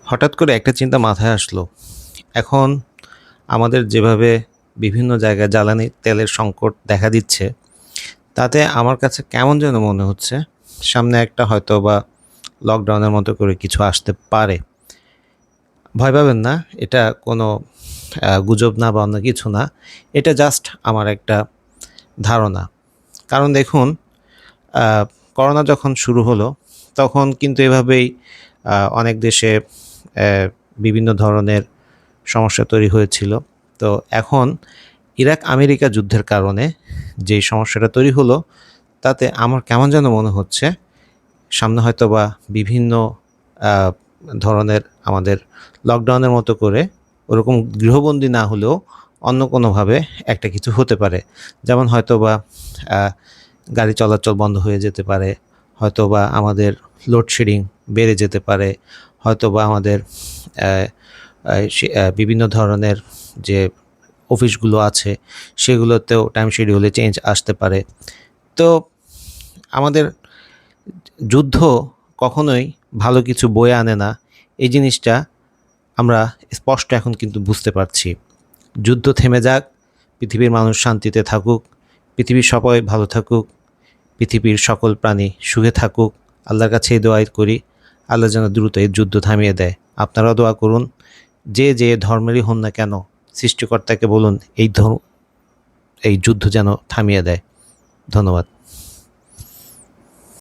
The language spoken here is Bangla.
হঠাৎ করে একটা চিন্তা মাথায় আসলো। এখন আমাদের যেভাবে বিভিন্ন জায়গায় জ্বালানি তেলের সংকট দেখা দিচ্ছে, তাতে আমার কাছে কেমন যেন মনে হচ্ছে, সামনে একটা হয়তোবা লকডাউনের মতো করে কিছু আসতে পারে। ভয় পাবেন না, এটা কোনো গুজব না বা অন্য কিছু না। এটা জাস্ট আমার একটা ধারণা। কারণ দেখুন, আ করোনা যখন শুরু হলো, তখন কিন্তু এভাবেই অনেক দেশে অ্যা বিভিন্ন ধরনের সমস্যা তৈরি হয়েছিল। তো এখন ইরাক আমেরিকা যুদ্ধের কারণে যেই সমস্যাটা তৈরি হলো, তাতে আমার কেমন যেন মনে হচ্ছে সামনে হয়তোবা বিভিন্ন আ ধরনের আমাদের লকডাউনের মতো করে ওরকম গৃহবন্দী না হলেও অন্য কোনোভাবে একটা কিছু হতে পারে। যেমন হয়তোবা আ গাড়ি চলাচল বন্ধ হয়ে যেতে পারে, হয়তোবা আমাদের লোডশেডিং বেড়ে যেতে পারে, হয়তোবা আমাদের অ্যা বিভিন্ন ধরনের যে অফিসগুলো আছে সেগুলোতেও টাইম শিডিউলে চেঞ্জ আসতে পারে। তো আমাদের যুদ্ধ কখনোই ভালো কিছু বয়ে আনে না। এই জিনিসটা আমরা স্পষ্ট এখন কিন্তু বুঝতে পারছি। যুদ্ধ থেমে যাক, পৃথিবীর মানুষ শান্তিতে থাকুক, পৃথিবীর সবাই ভালো থাকুক, পৃথিবীর সকল প্রাণী সুখে থাকুক। আল্লাহর কাছে এই দোয়াই করি, আল্লাহ যেন দ্রুত এই যুদ্ধ থামিয়ে দেয়। আপনারাও দোয়া করুন, যে ধর্মেরই হন না কেন, সৃষ্টিকর্তাকে বলুন এই যুদ্ধ যেন থামিয়ে দেয়। ধন্যবাদ।